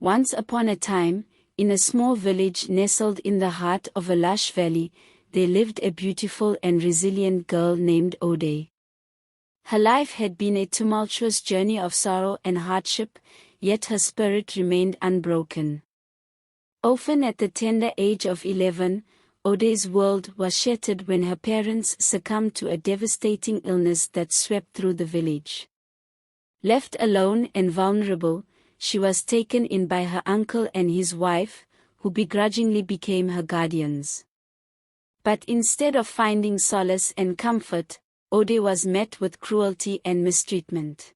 Once upon a time, in a small village nestled in the heart of a lush valley, there lived a beautiful and resilient girl named Odeh. Her life had been a tumultuous journey of sorrow and hardship, yet her spirit remained unbroken. Often at the tender age of 11, Odeh's world was shattered when her parents succumbed to a devastating illness that swept through the village. Left alone and vulnerable, she was taken in by her uncle and his wife, who begrudgingly became her guardians. But instead of finding solace and comfort, Odeh was met with cruelty and mistreatment.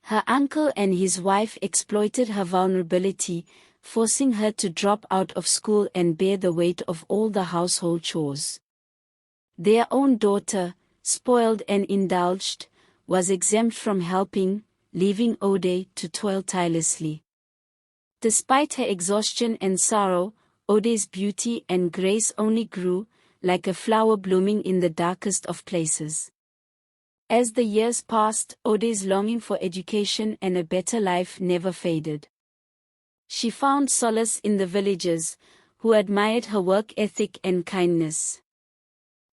Her uncle and his wife exploited her vulnerability, forcing her to drop out of school and bear the weight of all the household chores. Their own daughter, spoiled and indulged, was exempt from helping, leaving Odeh to toil tirelessly. Despite her exhaustion and sorrow, Odeh's beauty and grace only grew, like a flower blooming in the darkest of places. As the years passed, Odeh's longing for education and a better life never faded. She found solace in the villagers, who admired her work ethic and kindness.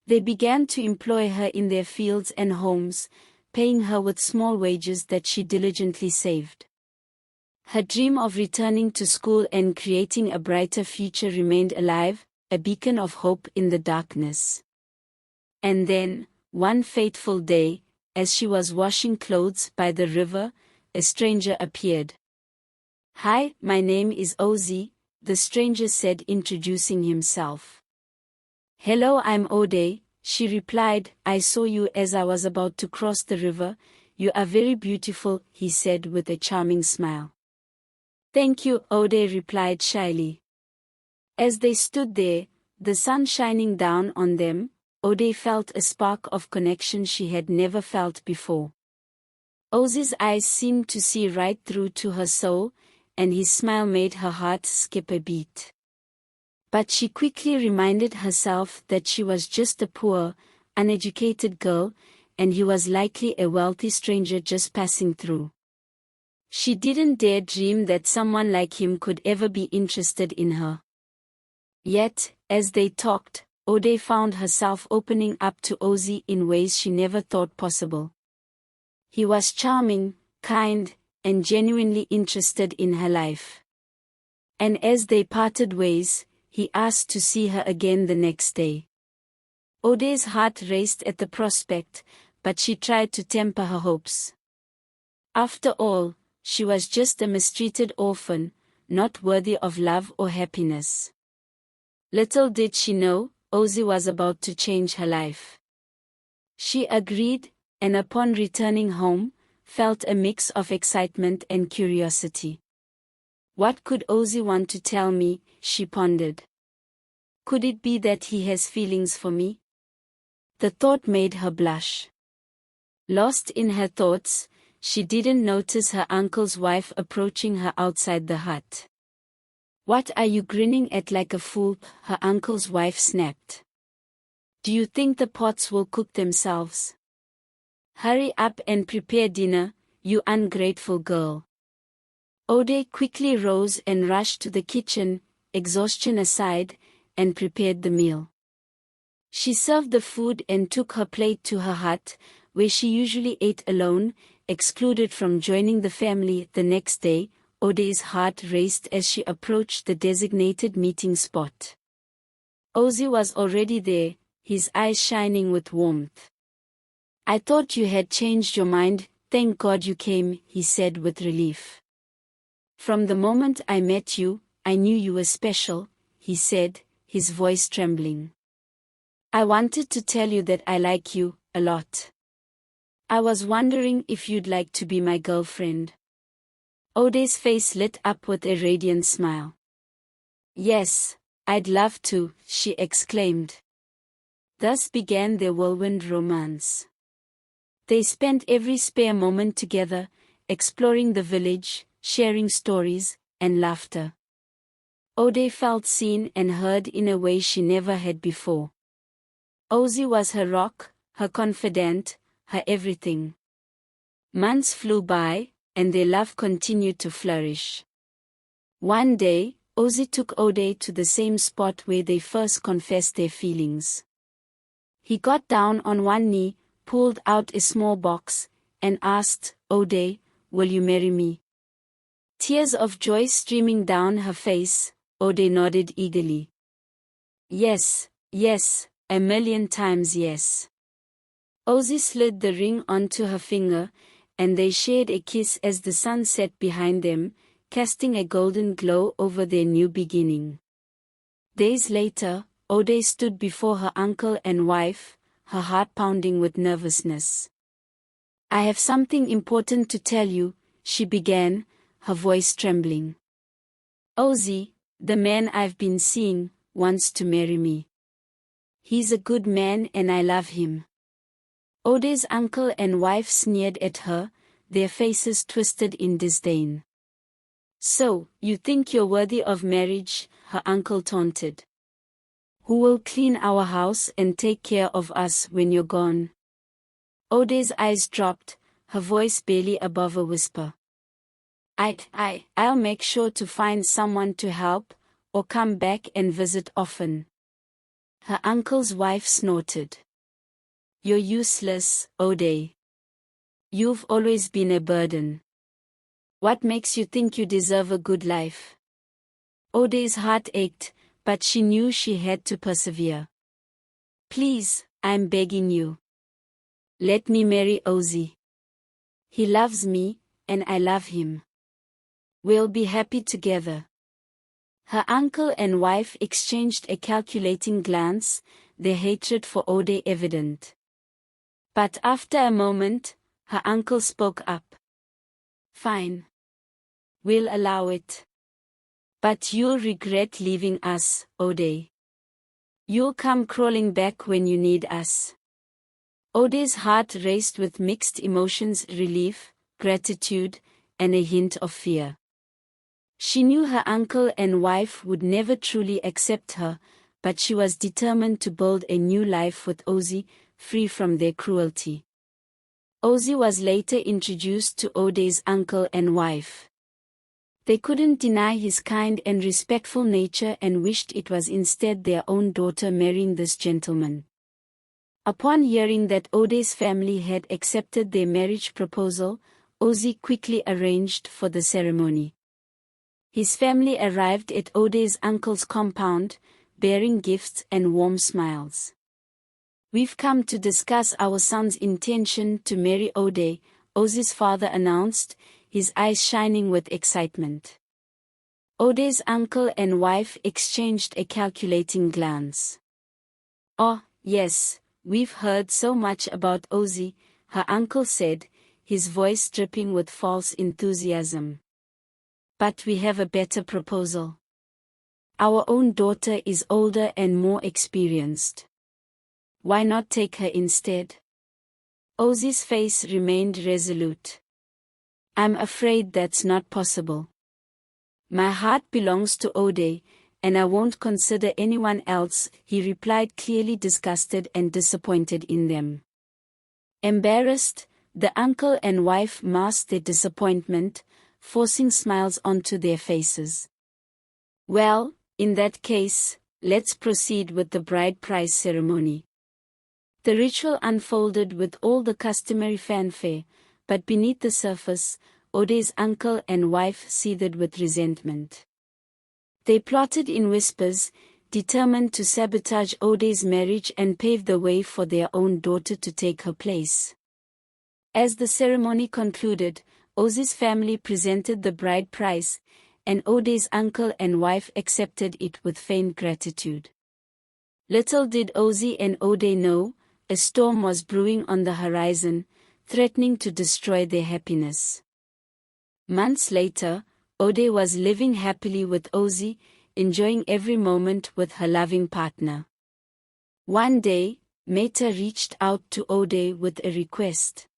They began to employ her in their fields and homes, paying her with small wages that she diligently saved. Her dream of returning to school and creating a brighter future remained alive, a beacon of hope in the darkness. And then, one fateful day, as she was washing clothes by the river, a stranger appeared. "Hi, my name is Odeh," the stranger said, introducing himself. "Hello, I'm Odeh," she replied. "I saw you as I was about to cross the river. You are very beautiful," he said with a charming smile. "Thank you," Odeh replied shyly. As they stood there, the sun shining down on them, Odeh felt a spark of connection she had never felt before. Odeh's eyes seemed to see right through to her soul, and his smile made her heart skip a beat. But she quickly reminded herself that she was just a poor, uneducated girl, and he was likely a wealthy stranger just passing through. She didn't dare dream that someone like him could ever be interested in her. Yet, as they talked, Odeh found herself opening up to Odeh in ways she never thought possible. He was charming, kind, and genuinely interested in her life. And as they parted ways, he asked to see her again the next day. Odeh's heart raced at the prospect, but she tried to temper her hopes. After all, she was just a mistreated orphan, not worthy of love or happiness. Little did she know, Odeh was about to change her life. She agreed, and upon returning home, felt a mix of excitement and curiosity. What could Odeh want to tell me, she pondered. Could it be that he has feelings for me? The thought made her blush. Lost in her thoughts, she didn't notice her uncle's wife approaching her outside the hut. "What are you grinning at like a fool?" her uncle's wife snapped. "Do you think the pots will cook themselves? Hurry up and prepare dinner, you ungrateful girl." Odeh quickly rose and rushed to the kitchen, exhaustion aside, and prepared the meal. She served the food and took her plate to her hut, where she usually ate alone, excluded from joining the family. The next day, Odeh's heart raced as she approached the designated meeting spot. Odeh was already there, his eyes shining with warmth. "I thought you had changed your mind, thank God you came," he said with relief. "From the moment I met you, I knew you were special," he said, his voice trembling. "I wanted to tell you that I like you, a lot. I was wondering if you'd like to be my girlfriend." Odeh's face lit up with a radiant smile. "Yes, I'd love to," she exclaimed. Thus began their whirlwind romance. They spent every spare moment together, exploring the village, sharing stories, and laughter. Odeh felt seen and heard in a way she never had before. Odeh was her rock, her confidant, her everything. Months flew by, and their love continued to flourish. One day, Ozzy took Odeh to the same spot where they first confessed their feelings. He got down on one knee, pulled out a small box, and asked, "Odeh, will you marry me?" Tears of joy streaming down her face, Odeh nodded eagerly. "Yes, yes, 1,000,000 times yes." Ozzy slid the ring onto her finger, and they shared a kiss as the sun set behind them, casting a golden glow over their new beginning. Days later, Odeh stood before her uncle and wife, her heart pounding with nervousness. "I have something important to tell you," she began, her voice trembling. "Ozzy, the man I've been seeing, wants to marry me. He's a good man and I love him." Odeh's uncle and wife sneered at her, their faces twisted in disdain. "So, you think you're worthy of marriage?" her uncle taunted. "Who will clean our house and take care of us when you're gone?" Odeh's eyes dropped, her voice barely above a whisper. I'll make sure to find someone to help, or come back and visit often." Her uncle's wife snorted. "You're useless, Odeh. You've always been a burden. What makes you think you deserve a good life?" Odeh's heart ached, but she knew she had to persevere. "Please, I'm begging you. Let me marry Ozzy. He loves me, and I love him. We'll be happy together." Her uncle and wife exchanged a calculating glance, their hatred for Odeh evident. But after a moment, her uncle spoke up. "Fine. We'll allow it. But you'll regret leaving us, Odeh. You'll come crawling back when you need us." Odeh's heart raced with mixed emotions: relief, gratitude, and a hint of fear. She knew her uncle and wife would never truly accept her, but she was determined to build a new life with Ozzy, free from their cruelty. Ozzy was later introduced to Odeh's uncle and wife. They couldn't deny his kind and respectful nature and wished it was instead their own daughter marrying this gentleman. Upon hearing that Odeh's family had accepted their marriage proposal, Ozzy quickly arranged for the ceremony. His family arrived at Odeh's uncle's compound, bearing gifts and warm smiles. "We've come to discuss our son's intention to marry Odeh," Ozzy's father announced, his eyes shining with excitement. Odeh's uncle and wife exchanged a calculating glance. "Oh, yes, we've heard so much about Ozzy," her uncle said, his voice dripping with false enthusiasm. "But we have a better proposal. Our own daughter is older and more experienced. Why not take her instead?" Ozzy's face remained resolute. "I'm afraid that's not possible. My heart belongs to Odeh, and I won't consider anyone else," he replied, clearly disgusted and disappointed in them. Embarrassed, the uncle and wife masked their disappointment, forcing smiles onto their faces. "Well, in that case, let's proceed with the bride price ceremony." The ritual unfolded with all the customary fanfare, but beneath the surface, Odeh's uncle and wife seethed with resentment. They plotted in whispers, determined to sabotage Odeh's marriage and pave the way for their own daughter to take her place. As the ceremony concluded, Ozzy's family presented the bride price, and Odeh's uncle and wife accepted it with faint gratitude. Little did Ozzy and Odeh know, a storm was brewing on the horizon, threatening to destroy their happiness. Months later, Odeh was living happily with Ozzy, enjoying every moment with her loving partner. One day, Meta reached out to Odeh with a request.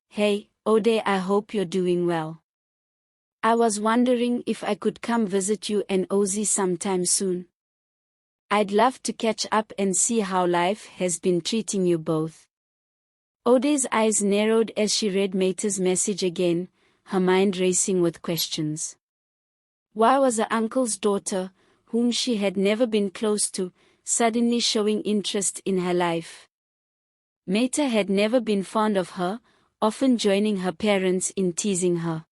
"Hey, Odeh, I hope you're doing well. I was wondering if I could come visit you and Ozzy sometime soon. I'd love to catch up and see how life has been treating you both." Odeh's eyes narrowed as she read Meta's message again, her mind racing with questions. Why was her uncle's daughter, whom she had never been close to, suddenly showing interest in her life? Meta had never been fond of her, often joining her parents in teasing her.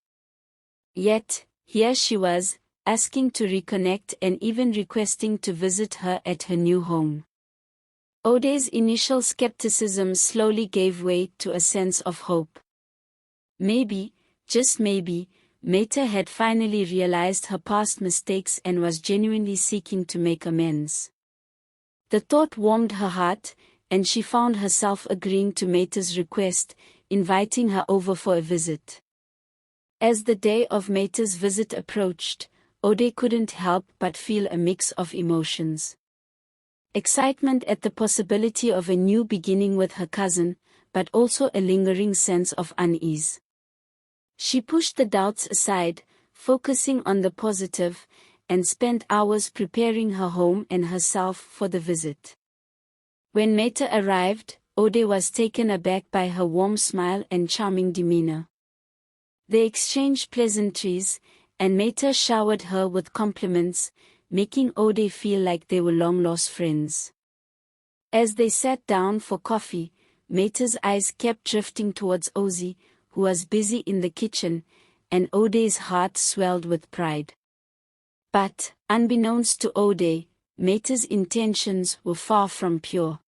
Yet, here she was, asking to reconnect and even requesting to visit her at her new home. Odeh's initial skepticism slowly gave way to a sense of hope. Maybe, just maybe, Meta had finally realized her past mistakes and was genuinely seeking to make amends. The thought warmed her heart, and she found herself agreeing to Meta's request, inviting her over for a visit. As the day of Meta's visit approached, Odeh couldn't help but feel a mix of emotions. Excitement at the possibility of a new beginning with her cousin, but also a lingering sense of unease. She pushed the doubts aside, focusing on the positive, and spent hours preparing her home and herself for the visit. When Meta arrived, Odeh was taken aback by her warm smile and charming demeanor. They exchanged pleasantries, and Meta showered her with compliments, making Odeh feel like they were long-lost friends. As they sat down for coffee, Meta's eyes kept drifting towards Ozzy, who was busy in the kitchen, and Odeh's heart swelled with pride. But, unbeknownst to Odeh, Meta's intentions were far from pure.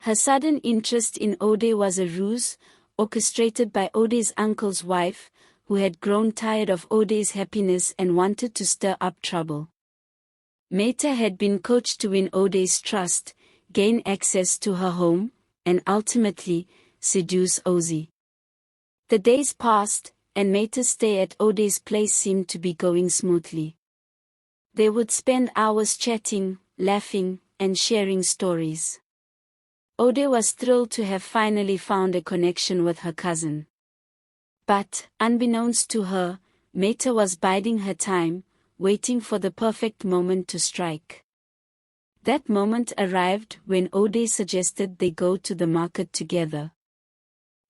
Her sudden interest in Odeh was a ruse, orchestrated by Odeh's uncle's wife, who had grown tired of Odeh's happiness and wanted to stir up trouble. Meta had been coached to win Odeh's trust, gain access to her home, and ultimately, seduce Ozzy. The days passed, and Meta's stay at Odeh's place seemed to be going smoothly. They would spend hours chatting, laughing, and sharing stories. Odeh was thrilled to have finally found a connection with her cousin. But, unbeknownst to her, Meta was biding her time, waiting for the perfect moment to strike. That moment arrived when Odeh suggested they go to the market together.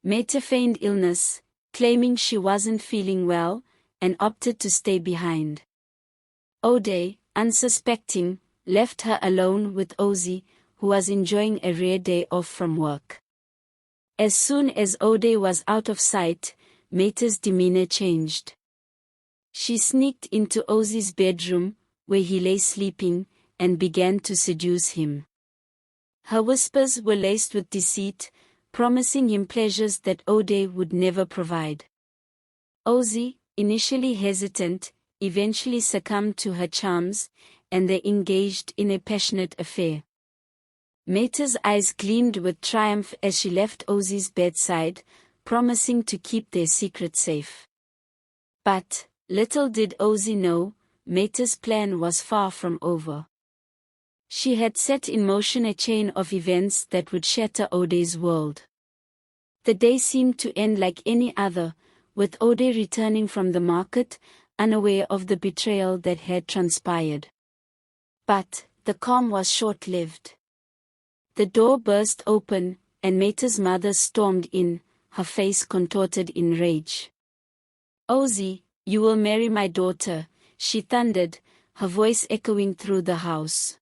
Meta feigned illness, claiming she wasn't feeling well, and opted to stay behind. Odeh, unsuspecting, left her alone with Ozzy, who was enjoying a rare day off from work. As soon as Odeh was out of sight, Meta's demeanor changed. She sneaked into Ozzy's bedroom, where he lay sleeping, and began to seduce him. Her whispers were laced with deceit, promising him pleasures that Odeh would never provide. Ozzy, initially hesitant, eventually succumbed to her charms, and they engaged in a passionate affair. Meta's eyes gleamed with triumph as she left Ozzy's bedside, promising to keep their secret safe. But, little did Ozzy know, Meta's plan was far from over. She had set in motion a chain of events that would shatter Odeh's world. The day seemed to end like any other, with Odeh returning from the market, unaware of the betrayal that had transpired. But, the calm was short-lived. The door burst open, and Meta's mother stormed in, her face contorted in rage. "Ozzy, you will marry my daughter," she thundered, her voice echoing through the house.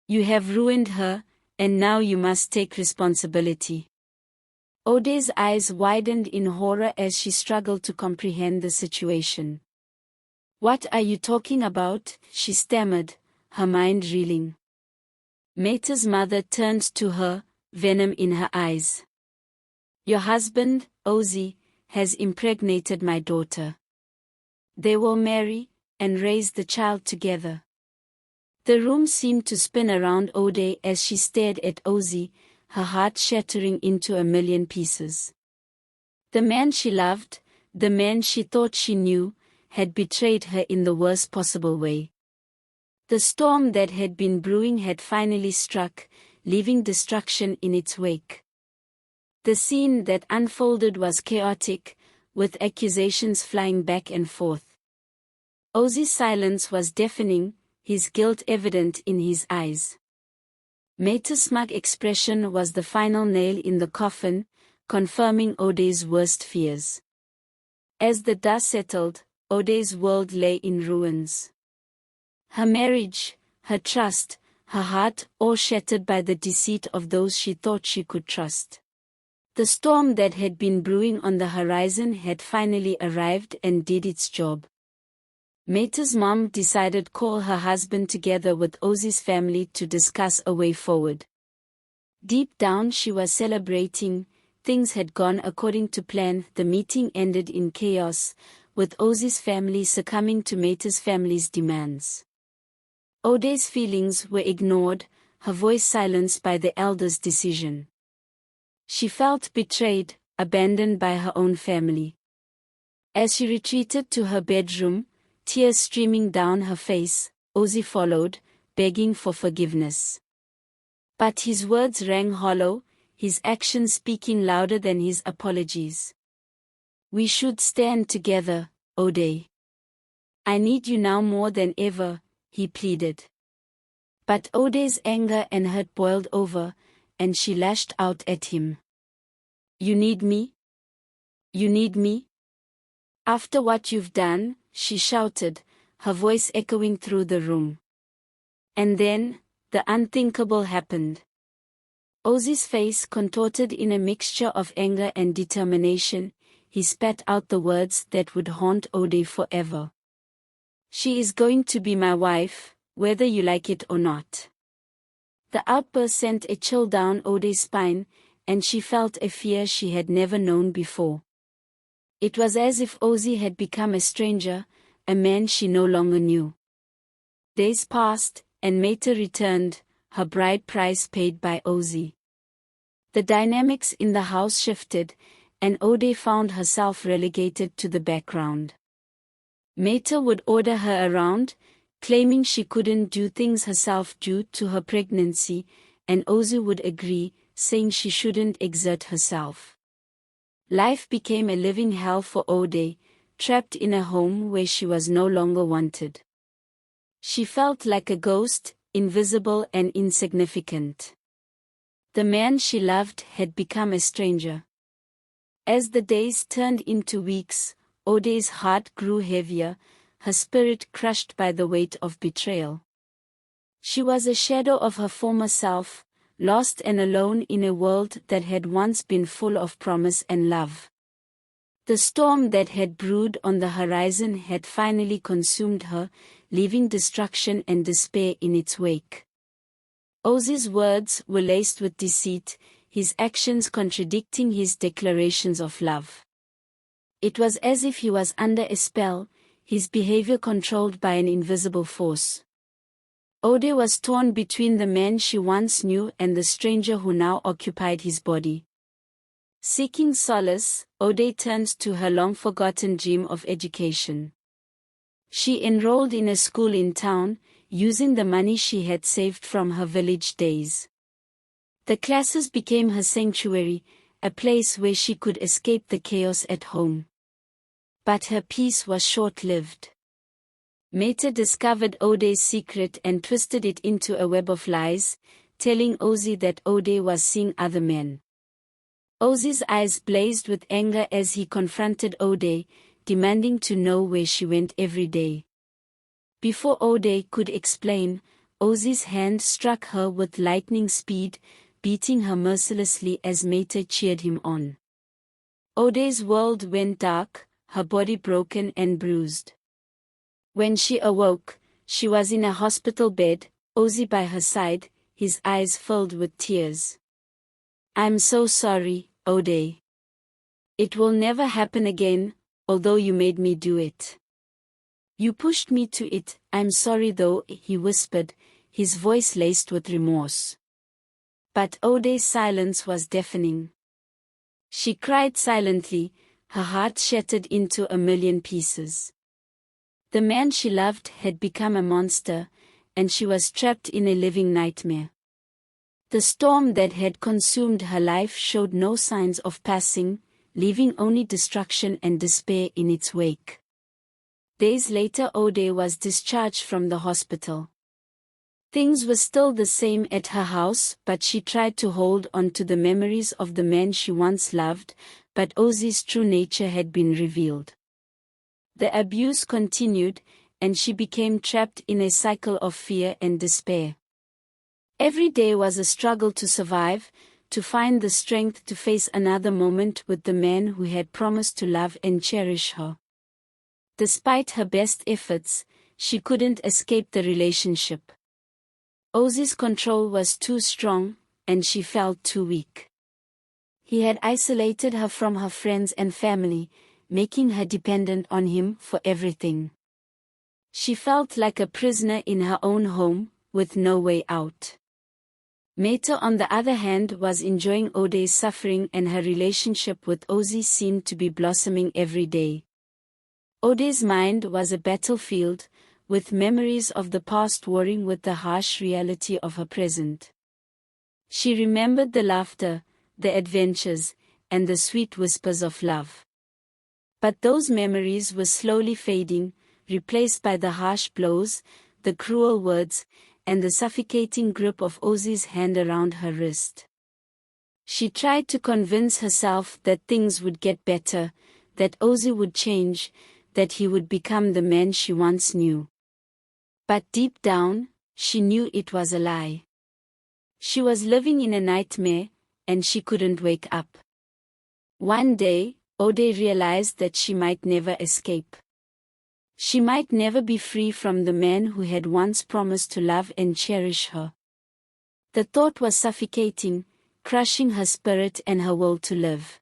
"You have ruined her, and now you must take responsibility." Odeh's eyes widened in horror as she struggled to comprehend the situation. "What are you talking about?" she stammered, her mind reeling. Meta's mother turned to her, venom in her eyes. "Your husband, Ozzy, has impregnated my daughter. They will marry, and raise the child together." The room seemed to spin around Odeh as she stared at Ozzy, her heart shattering into a million pieces. The man she loved, the man she thought she knew, had betrayed her in the worst possible way. The storm that had been brewing had finally struck, leaving destruction in its wake. The scene that unfolded was chaotic, with accusations flying back and forth. Ozzy's silence was deafening, his guilt evident in his eyes. Meta's smug expression was the final nail in the coffin, confirming Odeh's worst fears. As the dust settled, Odeh's world lay in ruins. Her marriage, her trust, her heart, all shattered by the deceit of those she thought she could trust. The storm that had been brewing on the horizon had finally arrived and did its job. Meita's mom decided to call her husband together with Ozzy's family to discuss a way forward. Deep down she was celebrating. Things had gone according to plan. The meeting ended in chaos, with Ozzy's family succumbing to Meita's family's demands. Odeh's feelings were ignored, her voice silenced by the elders' decision. She felt betrayed, abandoned by her own family. As she retreated to her bedroom, tears streaming down her face, Ozzy followed, begging for forgiveness. But his words rang hollow, his actions speaking louder than his apologies. "We should stand together, Odeh. I need you now more than ever," he pleaded. But Odeh's anger and hurt boiled over, and she lashed out at him. "You need me? You need me? After what you've done," she shouted, her voice echoing through the room. And then, the unthinkable happened. Ozzy's face contorted in a mixture of anger and determination. He spat out the words that would haunt Odeh forever. "She is going to be my wife, whether you like it or not." The outburst sent a chill down Odeh's spine, and she felt a fear she had never known before. It was as if Ozzy had become a stranger, a man she no longer knew. Days passed, and Meita returned, her bride price paid by Ozzy. The dynamics in the house shifted, and Odeh found herself relegated to the background. Meita would order her around, claiming she couldn't do things herself due to her pregnancy, and Ozzy would agree, saying she shouldn't exert herself. Life became a living hell for Odeh, trapped in a home where she was no longer wanted. She felt like a ghost, invisible and insignificant. The man she loved had become a stranger. As the days turned into weeks, Odeh's heart grew heavier, her spirit crushed by the weight of betrayal. She was a shadow of her former self, lost and alone in a world that had once been full of promise and love. The storm that had brewed on the horizon had finally consumed her, leaving destruction and despair in its wake. Ozzy's words were laced with deceit, his actions contradicting his declarations of love. It was as if he was under a spell, his behavior controlled by an invisible force. Odeh was torn between the man she once knew and the stranger who now occupied his body. Seeking solace, Odeh turned to her long-forgotten dream of education. She enrolled in a school in town, using the money she had saved from her village days. The classes became her sanctuary, a place where she could escape the chaos at home. But her peace was short-lived. Meita discovered Odeh's secret and twisted it into a web of lies, telling Ozzy that Odeh was seeing other men. Ozzy's eyes blazed with anger as he confronted Odeh, demanding to know where she went every day. Before Odeh could explain, Ozzy's hand struck her with lightning speed, beating her mercilessly as Meita cheered him on. Odeh's world went dark, her body broken and bruised. When she awoke, she was in a hospital bed, Ozzy by her side, his eyes filled with tears. "I'm so sorry, Odeh. It will never happen again, although you made me do it. You pushed me to it, I'm sorry though," he whispered, his voice laced with remorse. But Odeh's silence was deafening. She cried silently, her heart shattered into a million pieces. The man she loved had become a monster, and she was trapped in a living nightmare. The storm that had consumed her life showed no signs of passing, leaving only destruction and despair in its wake. Days later Odeh was discharged from the hospital. Things were still the same at her house, but she tried to hold on to the memories of the man she once loved, but Ozzy's true nature had been revealed. The abuse continued, and she became trapped in a cycle of fear and despair. Every day was a struggle to survive, to find the strength to face another moment with the man who had promised to love and cherish her. Despite her best efforts, she couldn't escape the relationship. Ozzy's control was too strong, and she felt too weak. He had isolated her from her friends and family, making her dependent on him for everything. She felt like a prisoner in her own home, with no way out. Meta, on the other hand, was enjoying Odeh's suffering, and her relationship with Ozzy seemed to be blossoming every day. Odeh's mind was a battlefield, with memories of the past warring with the harsh reality of her present. She remembered the laughter, the adventures, and the sweet whispers of love. But those memories were slowly fading, replaced by the harsh blows, the cruel words, and the suffocating grip of Ozzy's hand around her wrist. She tried to convince herself that things would get better, that Ozzy would change, that he would become the man she once knew. But deep down, she knew it was a lie. She was living in a nightmare, and she couldn't wake up. One day, Odeh realized that she might never escape. She might never be free from the man who had once promised to love and cherish her. The thought was suffocating, crushing her spirit and her will to live.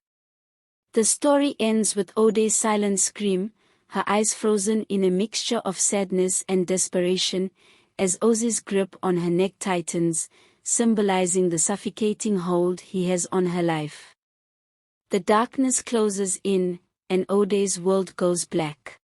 The story ends with Odeh's silent scream, her eyes frozen in a mixture of sadness and desperation, as Ozzy's grip on her neck tightens, symbolizing the suffocating hold he has on her life. The darkness closes in, and Odeh's world goes black.